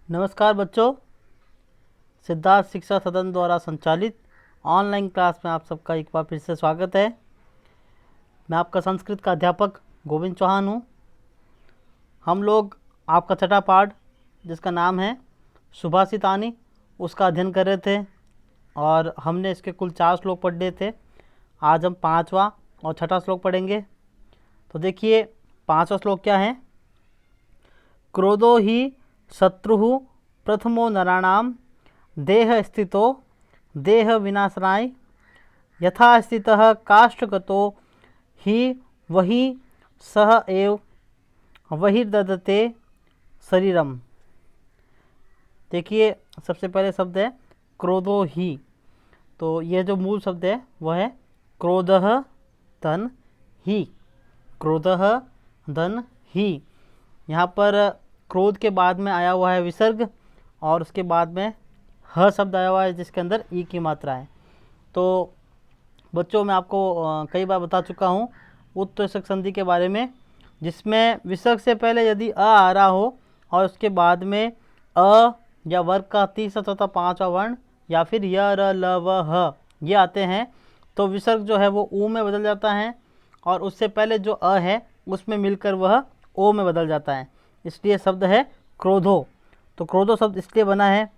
नमस्कार बच्चों, सिद्धार्थ शिक्षा सदन द्वारा संचालित ऑनलाइन क्लास में आप सबका एक बार फिर से स्वागत है। मैं आपका संस्कृत का अध्यापक गोविंद चौहान हूँ। हम लोग आपका छठा पाठ जिसका नाम है सुभाषितानि उसका अध्ययन कर रहे थे और हमने इसके कुल 4 श्लोक पढ़ लिए थे। आज हम 5वां और छठा श्लोक पढ़ेंगे। तो देखिए 5वां श्लोक क्या है। क्रोधो ही शत्रु प्रथमो नराणाम देह स्थितो देह विनाशनाय यथा स्थितः काष्ठगतो ही वही सह एव वही ददते शरीरम। देखिए सबसे पहले शब्द है क्रोधो ही। तो यह जो मूल शब्द है वह है क्रोधः धन ही। क्रोधः धन ही। यहाँ पर क्रोध के बाद में आया हुआ है विसर्ग और उसके बाद में ह शब्द आया हुआ है जिसके अंदर ई की मात्रा है। तो बच्चों मैं आपको कई बार बता चुका हूँ उत्तोषक संधि के बारे में, जिसमें विसर्ग से पहले यदि अ आ रहा हो और उसके बाद में अ या वर्ग का तीसरा चौथा पांचवा वर्ण या फिर य र ल व ह ये आते हैं तो विसर्ग जो है वो ऊ में बदल जाता है और उससे पहले जो अ है उसमें मिलकर वह ओ में बदल जाता है। इसलिए शब्द है क्रोधो। तो क्रोधो शब्द इसलिए बना है।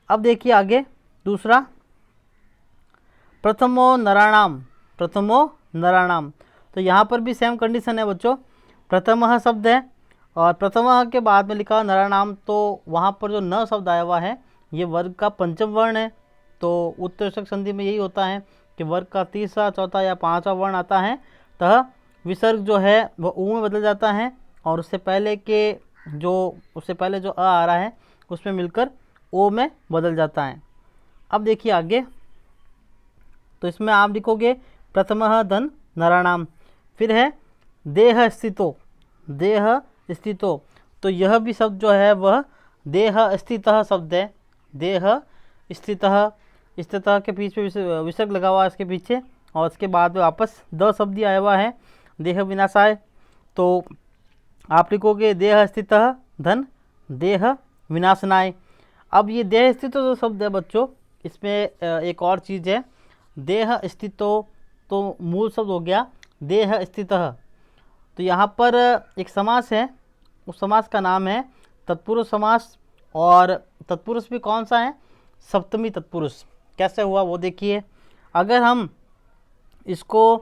अब देखिए आगे दूसरा प्रथमो नराणाम। प्रथमो नराणाम, तो यहाँ पर भी सेम कंडीशन है बच्चों। प्रथमः शब्द है और प्रथमः के बाद में लिखा नराणाम, तो वहाँ पर जो न शब्द आया हुआ है ये वर्ग का पंचम वर्ण है। तो उत्तरसक संधि में यही होता है कि वर्ग का तीसरा चौथा या पांचवा वर्ण आता है तथा विसर्ग जो है वह ऊ में बदल जाता है और उससे पहले जो अ आ रहा है उसमें मिलकर ओ में बदल जाता है। अब देखिए आगे, तो इसमें आप लिखोगे प्रथमः धन नराणाम। फिर है देह स्थितो। देह स्थितो, तो यह भी शब्द जो है वह देह स्थितः शब्द है। देह स्थितः, स्थितः के पीछे विसर्ग लगा हुआ है इसके पीछे और उसके बाद में वापस द शब्द ही आया हुआ है देह विनाशाय। तो आप लिखोगे देह स्थितः धन देह विनाशनाय। अब ये देह स्थित जो शब्द है बच्चों, इसमें एक और चीज़ है। देह स्थितो तो मूल शब्द हो गया देह स्थितः। तो यहाँ पर एक समास है, उस समास का नाम है तत्पुरुष समास। और तत्पुरुष भी कौन सा है? सप्तमी तत्पुरुष। कैसे हुआ वो देखिए। अगर हम इसको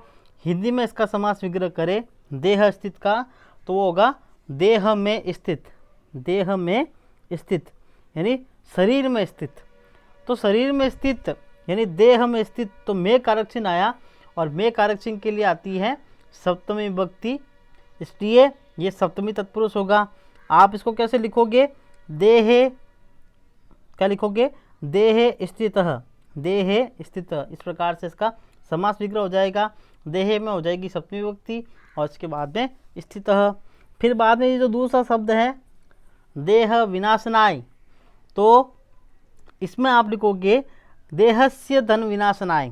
हिंदी में इसका समास विग्रह करें देह स्थित का, तो वो होगा देह में स्थित। देह में स्थित यानी शरीर में स्थित। तो शरीर में स्थित यानी देह में स्थित, तो में कारक चिन्ह आया और में कारक चिन्ह के लिए आती है सप्तमी विभक्ति, इसलिए ये सप्तमी तत्पुरुष होगा। आप इसको कैसे लिखोगे? देहे, क्या लिखोगे? देहे स्थितः। देहे स्थितः, इस प्रकार से इसका समास विग्रह हो जाएगा। देहे में हो जाएगी सप्तमी विभक्ति और इसके बाद में स्थितः। फिर बाद में ये जो दूसरा शब्द है देह विनाशनाय, तो इसमें आप लिखोगे देहस्य धन विनाशनाय।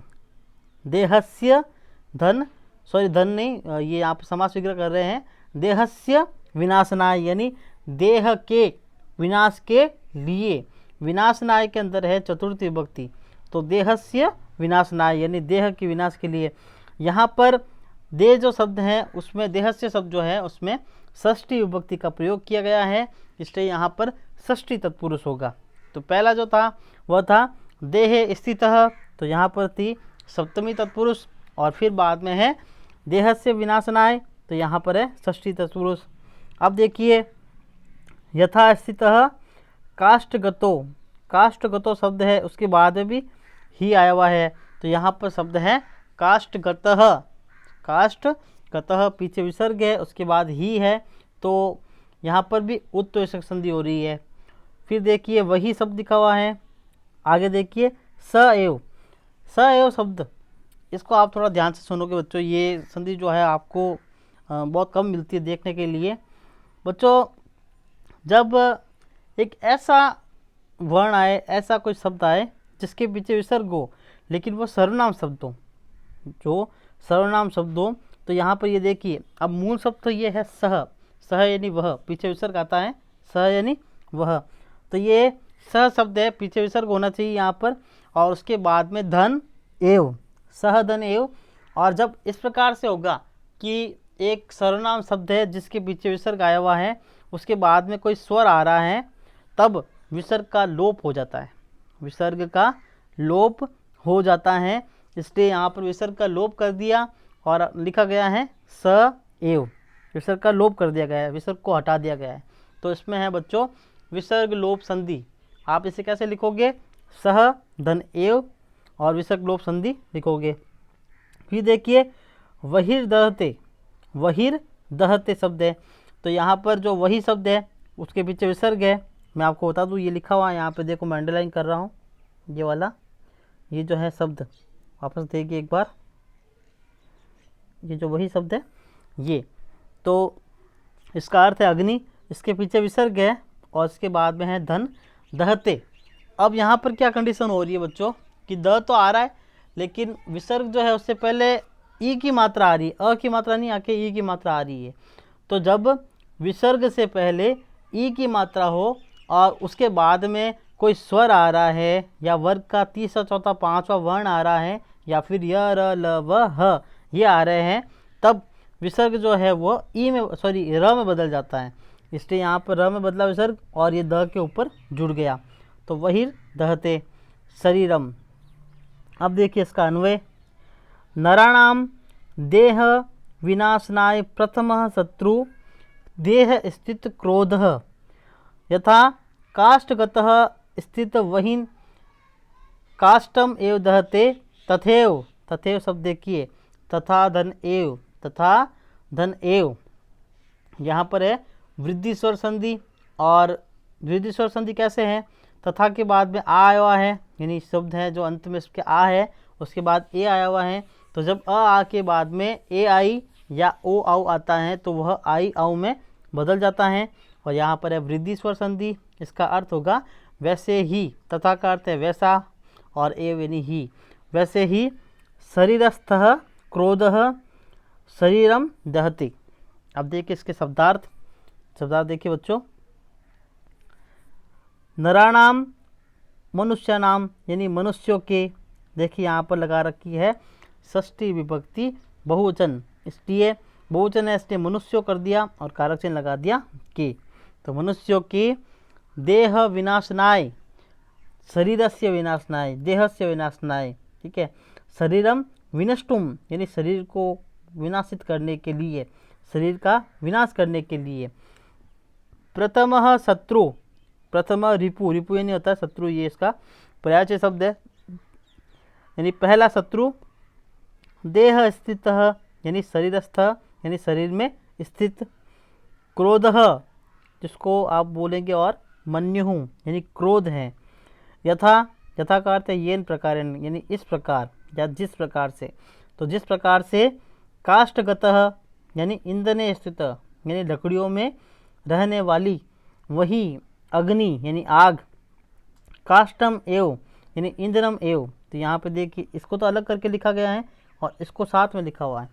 देहस्य धन, सॉरी धन नहीं, ये आप समास विग्रह कर रहे हैं। देहस्य विनाशनाय यानी देह के विनाश के लिए। विनाशनाय के अंदर है चतुर्थी विभक्ति, तो देहस्य विनाशनाय यानी देह के विनाश के लिए। यहाँ पर देह जो शब्द है उसमें देहस्य शब्द जो है उसमें षष्ठी विभक्ति का प्रयोग किया गया है, इसलिए यहाँ पर षष्ठी तत्पुरुष होगा। तो पहला जो था वह था देह स्थितः, तो यहाँ पर थी सप्तमी तत्पुरुष। और फिर बाद में है देहस्य विनाशनाय, तो यहाँ पर है षष्ठी तत्पुरुष। अब देखिए यथा स्थितः काष्ठगतो। काष्ठगतो शब्द है, उसके बाद में भी ही आया हुआ है, तो यहाँ पर शब्द है काष्ठगतः। काष्ठगतः, पीछे विसर्ग है उसके बाद ही है, तो यहाँ पर भी उत्तोषक संधि हो रही है। फिर देखिए वही शब्द लिखा हुआ है। आगे देखिए स एव। स एव शब्द, इसको आप थोड़ा ध्यान से सुनोगे बच्चों। ये संधि जो है आपको बहुत कम मिलती है देखने के लिए। बच्चों जब एक ऐसा वर्ण आए, ऐसा कोई शब्द आए जिसके पीछे विसर्ग हो लेकिन वो सर्वनाम शब्द हो, जो सर्वनाम शब्द हो, तो यहाँ पर ये देखिए अब मूल शब्द तो ये है सह। सह यानी वह, पीछे विसर्ग आता है सह यानी वह। तो ये सह शब्द है, पीछे विसर्ग होना चाहिए यहाँ पर, और उसके बाद में धन एव, सह धन एव। और जब इस प्रकार से होगा कि एक सर्वनाम शब्द है जिसके पीछे विसर्ग आया हुआ है, उसके बाद में कोई स्वर आ रहा है, तब विसर्ग का लोप हो जाता है, विसर्ग का लोप हो जाता है। इसलिए यहाँ पर विसर्ग का लोप कर दिया और लिखा गया है स एव, विसर्ग का लोप कर दिया गया है, विसर्ग को हटा दिया गया है। तो इसमें है बच्चों विसर्ग लोप संधि। आप इसे कैसे लिखोगे, सह धन एव और विसर्ग लोप संधि लिखोगे। फिर देखिए वहिर्दहते, वहिर्दहते शब्द है, तो यहाँ पर जो वही शब्द है उसके पीछे विसर्ग है। मैं आपको बता दूँ, ये लिखा हुआ है यहाँ पे, देखो मैं अंडरलाइन कर रहा हूँ, ये वाला, ये जो है शब्द, वापस देखिए एक बार, ये जो वही शब्द है ये, तो इसका अर्थ है अग्नि, इसके पीछे विसर्ग है और इसके बाद में है धन दहते। अब यहाँ पर क्या कंडीशन हो रही है बच्चों कि द तो आ रहा है, लेकिन विसर्ग जो है उससे पहले ई की मात्रा आ रही है, अ की मात्रा नहीं आके ई की मात्रा आ रही है। तो जब विसर्ग से पहले ई की मात्रा हो और उसके बाद में कोई स्वर आ रहा है, या वर्ग का तीसरा चौथा पांचवा वर्ण आ रहा है, या फिर य र ल व ह ये आ रहे हैं, तब विसर्ग जो है वो ई में र में बदल जाता है। इसलिए यहाँ पर र में बदला विसर्ग और ये द के ऊपर जुड़ गया, तो वही दहते शरीरम। अब देखिए इसका अन्वय, नराणाम देह विनाशनाय प्रथमः शत्रु देह स्थित क्रोधः, यथा काष्ठगतः स्थित वहीन काष्ठम एव दहते तथैव, तथैव शब्द देखिए, तथा धन एव, तथा धन एव, यहाँ पर है वृद्धि स्वर संधि। और वृद्धि स्वर संधि कैसे है, तथा के बाद में आ आया हुआ है, यानी शब्द है जो अंत में इसके आ है, उसके बाद ए आया हुआ है, तो जब आ के बाद में ए आई या ओ आउ आता है तो वह आई आउ में बदल जाता है। और यहाँ पर है वृद्धि स्वर संधि, इसका अर्थ होगा वैसे ही, तथा का अर्थ है वैसा और एव यानी ही, वैसे ही शरीरस्थः क्रोधः शरीरम दहति। अब देखिए इसके शब्दार्थ, शब्दार्थ देखिए बच्चों, नराणाम मनुष्यानाम यानी मनुष्यों के, देखिए यहाँ पर लगा रखी है षष्ठी विभक्ति बहुवचन, इसलिए बहुवचन है इसलिए मनुष्यों कर दिया और कारक चिन्ह लगा दिया के। तो मनुष्यों के देह विनाशनाय, शरीरस्य विनाशनाय, देहस्य विनाशनाय, ठीक है, शरीरम विनष्टुम यानी शरीर को विनाशित करने के लिए, शरीर का विनाश करने के लिए। प्रथमः शत्रु, प्रथम रिपु, रिपु ये नहीं होता है शत्रु, ये इसका पर्यायवाची शब्द है, यानी पहला शत्रु। देह स्थित यानी शरीरस्थ यानी शरीर में स्थित। क्रोधः जिसको आप बोलेंगे और मन्युः यानी क्रोध है। यथा, यथा का अर्थ है येन प्रकार यानी इस प्रकार या जिस प्रकार से, तो जिस प्रकार से। काष्ठगतः यानी ईंधने स्थित यानी लकड़ियों में रहने वाली, वही अग्नि यानी आग। काष्ठम एव यानी ईंधनम एव, तो यहाँ पे देखिए इसको तो अलग करके लिखा गया है और इसको साथ में लिखा हुआ है,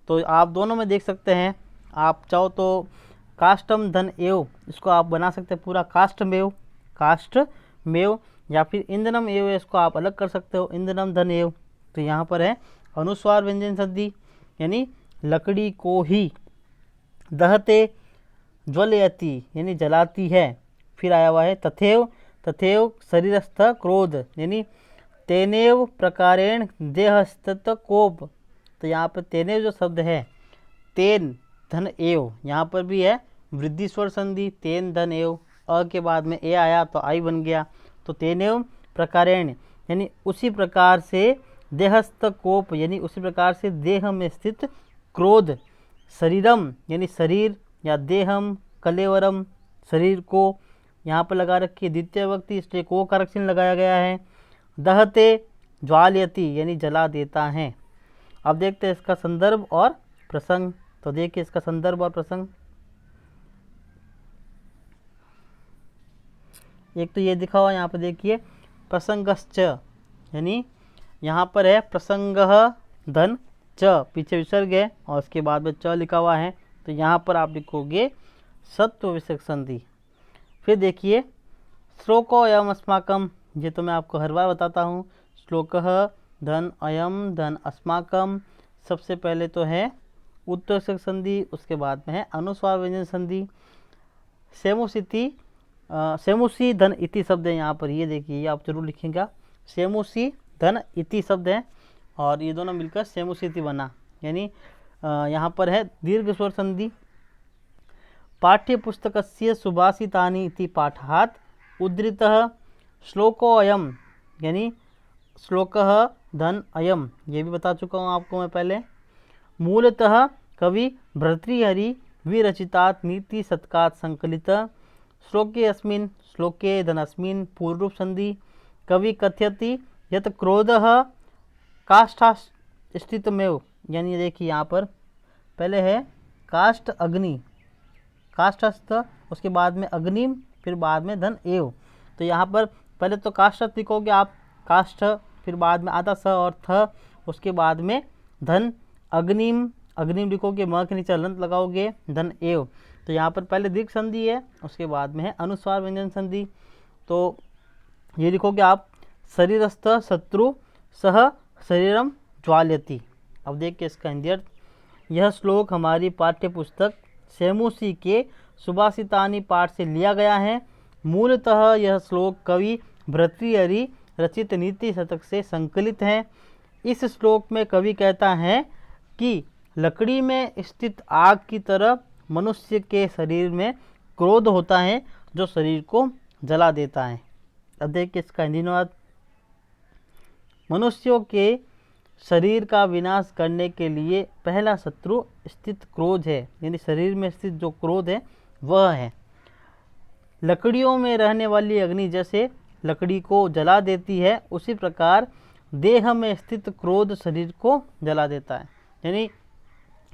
तो आप दोनों में देख सकते हैं। आप चाहो तो काष्ठम धन एव इसको आप बना सकते हैं पूरा काष्ठमेव, काष्ठमेव, या फिर ईंधनम एव इसको आप अलग कर सकते हो ईंधनम धन एव। तो यहाँ पर है अनुस्वार व्यंजन संधि यानी लकड़ी को ही। दहते ज्वलयति यानी जलाती है, फिर आया हुआ है तथैव, तथैव शरीरस्थ क्रोध यानी तेनेव प्रकारेण देहस्थित कोप। तो यहाँ पर तेनेव जो शब्द है, तेन धन एव, यहाँ पर भी है वृद्धि स्वर संधि, तेन धन एव, अ के बाद में ए आया तो आई बन गया, तो तेनेव प्रकारेण यानी उसी प्रकार से, देहस्थ कोप यानी उसी प्रकार से देह में स्थित क्रोध। शरीरम यानी शरीर या देहम, कलेवरम शरीर को, यहाँ पर लगा रखी है द्वितीय विभक्ति इसलिए को कारक चिन्ह लगाया गया है। दहते ज्वालयति यानी जला देता है। अब देखते हैं इसका संदर्भ और प्रसंग, तो देखिए इसका संदर्भ और प्रसंग। एक तो ये दिखा हुआ यहाँ पर देखिए प्रसंगश्च, यानी यहाँ पर है प्रसंगः धन च, पीछे विसर्ग है और उसके बाद में च लिखा हुआ है, तो यहाँ पर आप लिखोगे सत्व विसर्ग संधि। फिर देखिए श्लोकोऽयम् अस्माकं, ये तो मैं आपको हर बार बताता हूँ। श्लोकः धन अयम धन अस्माकं, सबसे पहले तो है उत्तरसर्ग संधि, उसके बाद में है अनुस्वार व्यंजन संधि। सेमुसिति सेमुसी धन इति शब्द है यहाँ पर, ये देखिए आप जरूर लिखेंगे। सेमुसी धन इति शब्द है और ये दोनों मिलकर सेमुसिति बना, यानी यहाँ पर है दीर्घ स्वर संधि। पाठ्यपुस्तकस्य सुभाषितानि इति पाठात् उद्धृतः श्लोकोऽयं, यानी श्लोकः धन अयम, ये भी बता चुका हूँ आपको मैं पहले। मूलतः कवि भर्तृहरि विरचितात् नीति शतकात् संकलित। श्लोके अस्मिन् श्लोके धनस्मिन् पूर्वरूप संधि। कवि कथयति यत् क्रोधः काष्ठास्थितमेव, यानी देखिए यहाँ पर पहले है काष्ठ अग्नि, काष्ठस्थ, उसके बाद में अग्निम, फिर बाद में धन एव। तो यहाँ पर पहले तो काष्ठस्थ लिखोगे आप, काष्ठ, फिर बाद में आधा स और थ, उसके बाद में धन अग्निम, अग्निम लिखोगे, म के नीचे हलंत लगाओगे, धन एव। तो यहाँ पर पहले दीर्घ संधि है, उसके बाद में है अनुस्वार व्यंजन संधि। तो ये लिखोगे आप शरीरस्थ शत्रु सह शरीरम ज्वाल्यति। अब देखिए इसका हिंदी अर्थ। यह श्लोक हमारी पाठ्य पुस्तक सेमुसी के सुभाषितानि पाठ से लिया गया है। मूलतः यह श्लोक कवि भर्तृहरि रचित नीति शतक से संकलित है। इस श्लोक में कवि कहता है कि लकड़ी में स्थित आग की तरह मनुष्य के शरीर में क्रोध होता है जो शरीर को जला देता है। अब देखिए इसका हिंदी अनुवाद। मनुष्यों के शरीर का विनाश करने के लिए पहला शत्रु स्थित क्रोध है, यानी शरीर में स्थित जो क्रोध है वह है। लकड़ियों में रहने वाली अग्नि जैसे लकड़ी को जला देती है, उसी प्रकार देह में स्थित क्रोध शरीर को जला देता है। यानी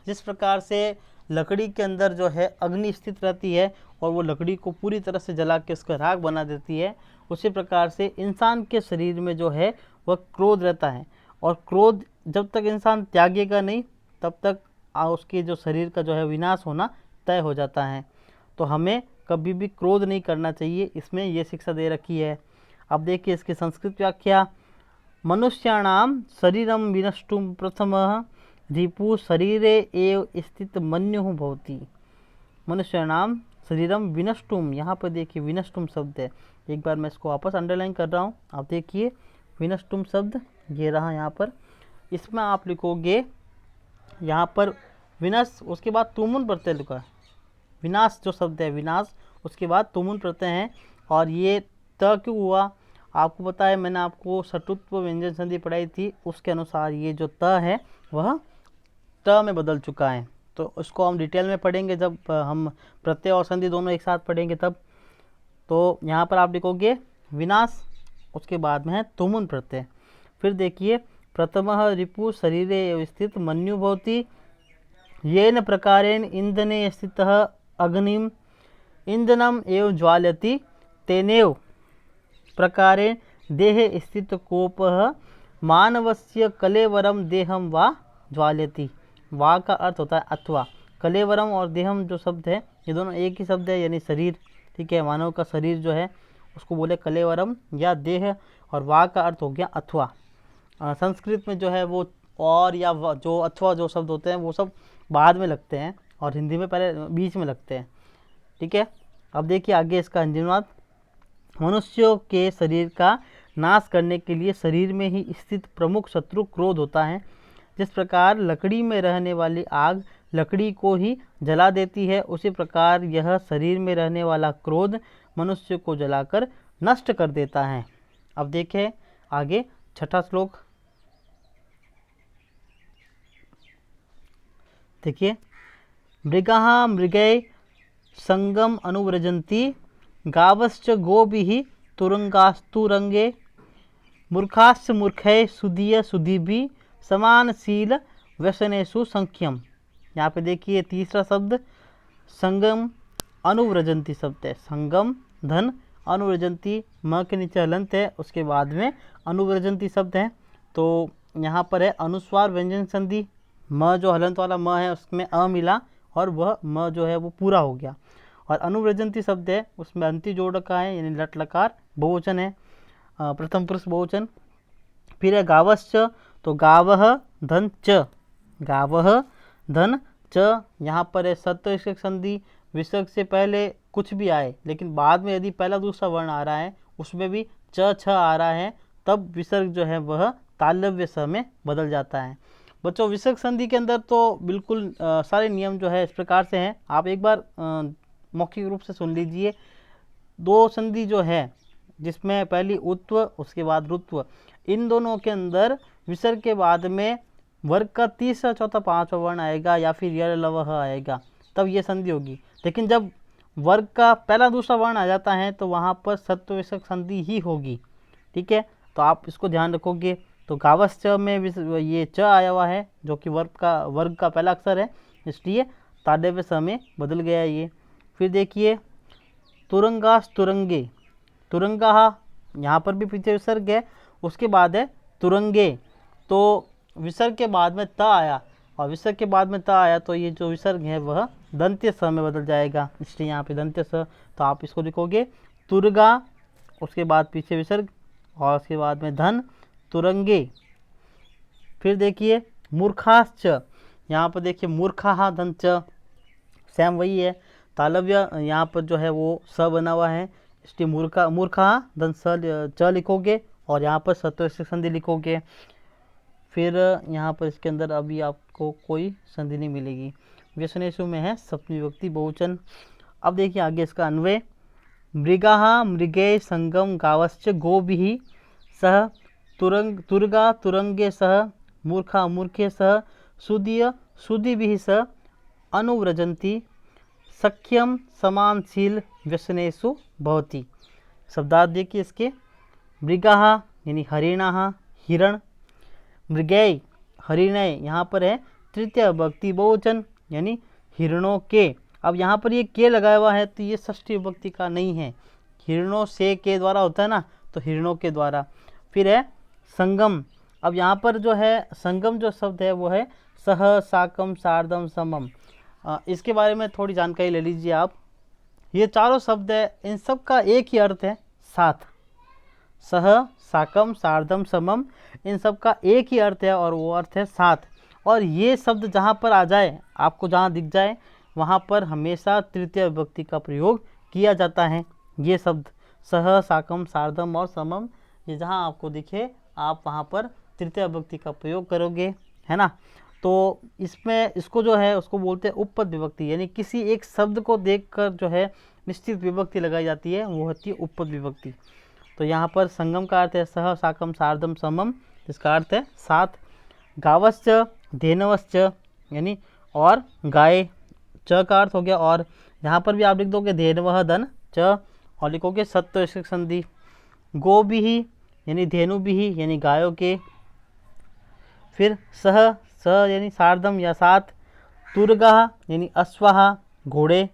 जिस प्रकार से लकड़ी के अंदर जो है अग्नि स्थित रहती है और वो लकड़ी को पूरी तरह से जला के उसका राख बना देती है, उसी प्रकार से इंसान के शरीर में जो है वह क्रोध रहता है। और क्रोध जब तक इंसान त्यागेगा नहीं तब तक उसके जो शरीर का जो है विनाश होना तय हो जाता है। तो हमें कभी भी क्रोध नहीं करना चाहिए, इसमें ये शिक्षा दे रखी है। अब देखिए इसकी संस्कृत व्याख्या। मनुष्याणाम शरीरम विनष्टुम प्रथमः रिपु शरीरे एव स्थित मन्युः भवति। मनुष्याणाम शरीरम विनष्टुम, यहाँ पर देखिए विनष्टुम शब्द है, एक बार मैं इसको वापस अंडरलाइन कर रहा हूँ। आप देखिए विनष्टुम शब्द ये रहा यहाँ पर, इसमें आप लिखोगे यहाँ पर विनश, उसके बाद तुमुन प्रत्यय लिखा है। विनाश जो शब्द है विनाश, उसके बाद तुमुन प्रत्यय है। और ये त क्यों हुआ आपको पता है, मैंने आपको सटुत्व व्यंजन संधि पढ़ाई थी, उसके अनुसार ये जो त है वह त में बदल चुका है। तो उसको हम डिटेल में पढ़ेंगे जब हम प्रत्यय और संधि दोनों एक साथ पढ़ेंगे तब। तो यहाँ पर आप लिखोगे विनाश, उसके बाद में है तुमुन प्रत्यय। फिर देखिए प्रथमः रिपु शरीरे स्थित मन्यु भवति। येन प्रकारेण इंधने स्थितः अग्निम इंधनम एव ज्वाल्यति, तेनेव प्रकारेण देहे स्थित कोपः मानवस्य कलेवरम देहम वा ज्वाल्यति। वा का अर्थ होता है अथवा, कलेवरम और देहम जो शब्द है ये दोनों एक ही शब्द है, यानी शरीर। ठीक है, मानव का शरीर जो है उसको बोले कलेवरम या देह, और वा का अर्थ हो गया अथवा। संस्कृत में जो है वो और या जो अथवा जो शब्द होते हैं वो सब बाद में लगते हैं और हिंदी में पहले बीच में लगते हैं। ठीक है, अब देखिए आगे इसका हिंदी अनुवाद। मनुष्यों के शरीर का नाश करने के लिए शरीर में ही स्थित प्रमुख शत्रु क्रोध होता है। जिस प्रकार लकड़ी में रहने वाली आग लकड़ी को ही जला देती है, उसी प्रकार यह शरीर में रहने वाला क्रोध मनुष्य को जलाकर नष्ट कर देता है। अब देखें आगे छठा श्लोक। देखिए मृगाः मृगै संगम अनुव्रजन्ति, गावश्च गोभिः तुरंगास्तुरंगे, मूर्खाश्च मूर्खै सुधीय सुधीभिः समानशील व्यसनेषु संख्यम। यहाँ पे देखिए तीसरा शब्द संगम अनुव्रजंती शब्द है। संगम धन अनुव्रजंती, म के नीचे हलंत है, उसके बाद में अनुव्रजंती शब्द है। तो यहाँ पर है अनुस्वार व्यंजन संधि। म जो हलंत वाला म है उसमें अ मिला और वह म जो है वो पूरा हो गया। और अनुव्रजंती शब्द है उसमें अंति जोड़ रखा है, यानी लट लकार बहुवचन है, प्रथम पुरुष बहुवचन। फिर है गावश्च, तो गावह धन च, गावह धन च, यहाँ पर है सत्व विसर्ग संधि। विसर्ग से पहले कुछ भी आए लेकिन बाद में यदि पहला दूसरा वर्ण आ रहा है उसमें भी च छ आ रहा है, तब विसर्ग जो है वह तालव्य स में बदल जाता है। बच्चों विसर्ग संधि के अंदर तो बिल्कुल सारे नियम जो है इस प्रकार से हैं, आप एक बार मौखिक रूप से सुन लीजिए। दो संधि जो है जिसमें पहली उत्व उसके बाद रुत्व, इन दोनों के अंदर विसर्ग के बाद में वर्ग का तीसरा चौथा पांचवा वर्ण आएगा या फिर य लवह आएगा, तब ये संधि होगी। लेकिन जब वर्ग का पहला दूसरा वर्ण आ जाता है तो वहाँ पर सत्व विसर्ग संधि ही होगी। ठीक है, तो आप इसको ध्यान रखोगे। तो गावश्च में ये च आया हुआ है जो कि वर्ग का पहला अक्षर है, इसलिए तालव्य स में बदल गया ये। फिर देखिए तुरंगास तुरंगे, तुरंगा यहाँ पर भी पीछे विसर्ग है, उसके बाद है तुरंगे, तो विसर्ग के बाद में त आया और विसर्ग के बाद में त आया तो ये जो विसर्ग है वह दंत्य स में बदल जाएगा, इसलिए यहाँ पे दंत्य स। तो आप इसको लिखोगे तुरगा, उसके बाद पीछे विसर्ग और उसके बाद में धन, तुरंगे। फिर देखिए मूर्खाश्च, यहाँ पर देखिए मूर्खा धन च, सेम वही है, तालव्य यहाँ पर जो है वो स बना हुआ है, इसलिए मूर्खा धन च लिखोगे और यहाँ पर सत्व विसर्ग संधि लिखोगे। फिर यहाँ पर इसके अंदर अभी आपको कोई संधि नहीं मिलेगी। व्यसनेषु में है सप्तमी विभक्ति बहुवचन। अब देखिए आगे इसका अन्वय, मृगा मृगे संगम गावश्च गोभिः सह, तुरगा तुरंगे सह, मूर्खा मूर्खे सह, सुदीय सुदीभिः सह अनुव्रजन्ति, सख्यम समानशील व्यसनेषु भवति। शब्दार्थ देखिए इसके, मृगाः यानी हरिणाः हिरण, मृगै हरिणय यहाँ पर है तृतीय विभक्ति बहुवचन यानी हिरणों के। अब यहाँ पर ये के लगाया हुआ है तो ये षष्ठी विभक्ति का नहीं है, हिरणों से के द्वारा होता है ना, तो हिरणों के द्वारा। फिर है संगम, अब यहाँ पर जो है संगम जो शब्द है वो है सह साकम सार्धम समम। इसके बारे में थोड़ी जानकारी ले लीजिए आप। ये चारों शब्द है, इन सब का एक ही अर्थ है साथ, सह साकम सार्धम समम, इन सब का एक ही अर्थ है और वो अर्थ है साथ। और ये शब्द जहाँ पर आ जाए, आपको जहाँ दिख जाए वहाँ पर हमेशा तृतीय विभक्ति का प्रयोग किया जाता है। ये शब्द सह साकम सार्धम और समम, ये जहाँ आपको दिखे आप वहाँ पर तृतीय विभक्ति का प्रयोग करोगे, है ना। तो इसमें इसको जो है उसको बोलते हैं उपपद विभक्ति, यानी किसी एक शब्द को देखकर जो है निश्चित विभक्ति लगाई जाती है, वो होती है उपपद विभक्ति। तो यहाँ पर संगम का अर्थ है सह साकम सार्धम समम, इसका अर्थ है साथ। गावश्च धेनवश्च यानी और गाय, च का अर्थ हो गया, और यहाँ पर भी आप लिख दोगे धेनवः धन च और लिखोगे सत्व विसर्ग संधि। गोभिः यानी धेनुभिः यानी गायों के। फिर सह यानी सार्धम या साथ। तुरगः यानी अश्वः घोड़े।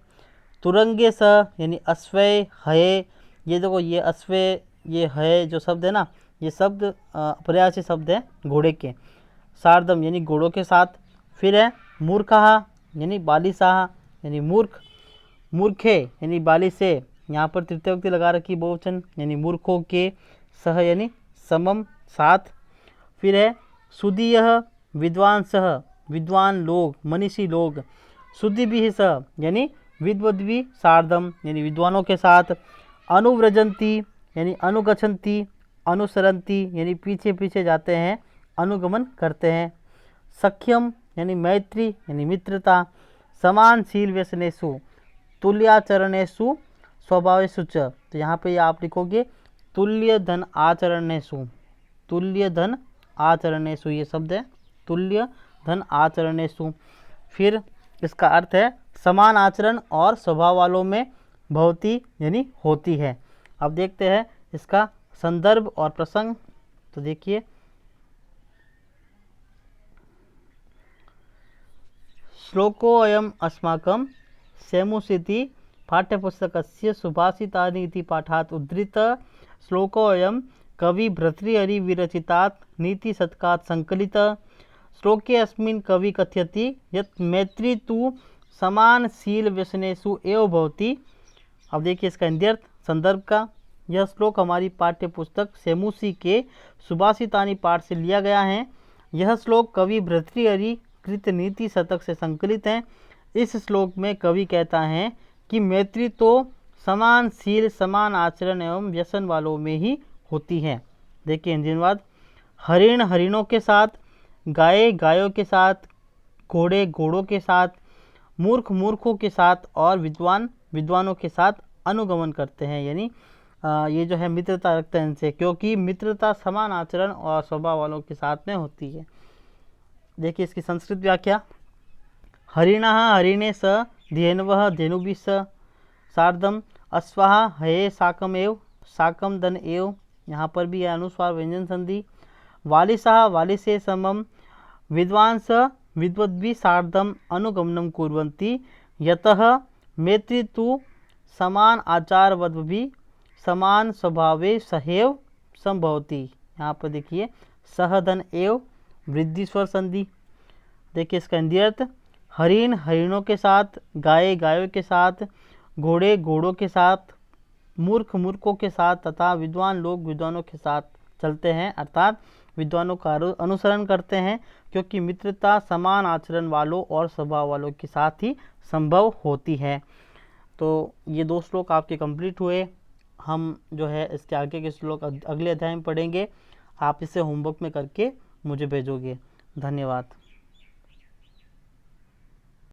तुरंगे स यानी अश्वय हये, ये देखो ये अश्वय ये है जो शब्द है ना, ये शब्द पर्यायवाची शब्द है घोड़े के। सार्धम यानी घोड़ों के साथ। फिर है मूर्खः यानी बालिशाह यानी मूर्ख। मूर्खे यानी बाली से, यहाँ पर तृतीय विभक्ति लगा रखी बहुवचन यानी मूर्खों के। सह यानी समम साथ। फिर है सुदीयः विद्वांसः विद्वान लोग मनीषी लोग। सुदीभिः सह यानी विद्वद्भिः सार्धम यानी विद्वानों के साथ। अनुव्रजन्ति यानी अनुगच्छन्ति, अनुसरन्ति यानी पीछे पीछे जाते हैं, अनुगमन करते हैं। सख्यम यानी मैत्री यानी मित्रता। समानशील व्यसनेषु तुल्याचरणेषु स्वभावेषु च, तो यहाँ पे आप लिखोगे तुल्य धन आचरणेषु, तुल्य धन आचरणेषु ये शब्द है, तुल्य धन आचरणेषु। फिर इसका अर्थ है समान आचरण और स्वभाव वालों में भवती यानी होती है। अब देखते हैं इसका संदर्भ और प्रसंग। तो देखिए श्लोकोऽयम् अस्माकं सेमुसिति पाठ्यपुस्तकस्य सुभाषितानि इति पाठात् उद्धृत। श्लोकोऽयं कवि भर्तृहरि विरचितात् नीतिशतकात् संकलित। श्लोके अस्मिन् कवि कथयति यत् मैत्री तु समान शील व्यसनेषु एव भवति। अब देखिए इसका हिंदी अर्थ संदर्भ का। यह श्लोक हमारी पाठ्य पुस्तक सेमुसी के सुभाषितानी पाठ से लिया गया है। यह श्लोक कवि भर्तृहरि कृत नीति शतक से संकलित है। इस श्लोक में कवि कहता है कि मैत्री तो समान शील, समान आचरण एवं व्यसन वालों में ही होती है। देखिए हिंदी अनुवाद, हरिण हरिणों के साथ, गाय गायों के साथ, घोड़े घोड़ों के साथ, मूर्ख मूर्खों के साथ और विद्वान विद्वानों के साथ अनुगमन करते हैं, यानी ये जो है मित्रता रखते हैं इनसे, क्योंकि मित्रता समान आचरण और स्वभाव वालों के साथ में होती है। देखिए इसकी संस्कृत व्याख्या, हरिणः हरिणे स धेनवः धेनुभिः स सार्धम अश्वः हये साकम एव साकम दन एव, यहाँ पर भी है अनुस्वार व्यंजन संधि। वालिसः वालिसे समम विद्वांस विद्वद्भिः सार्धम अनुगमनं कुर्वन्ति यतः मैत्री तु समान आचारवद्भिः समान स्वभावे सहैव संभवति। यहाँ पर देखिए सहधन एव वृद्धि स्वर संधि। देखिए इसका हिंदी अर्थ, हरिण हरिणों के साथ, गाय गायों के साथ, घोड़े घोड़ों के साथ, मूर्ख मूर्खों के साथ तथा विद्वान लोग विद्वानों के साथ चलते हैं, अर्थात विद्वानों का अनुसरण करते हैं, क्योंकि मित्रता समान आचरण वालों और स्वभाव वालों के साथ ही संभव होती है। तो ये 2 श्लोक आपके कंप्लीट हुए। हम जो है इसके आगे के श्लोक अगले अध्याय में पढ़ेंगे। आप इसे होमवर्क में करके मुझे भेजोगे। धन्यवाद।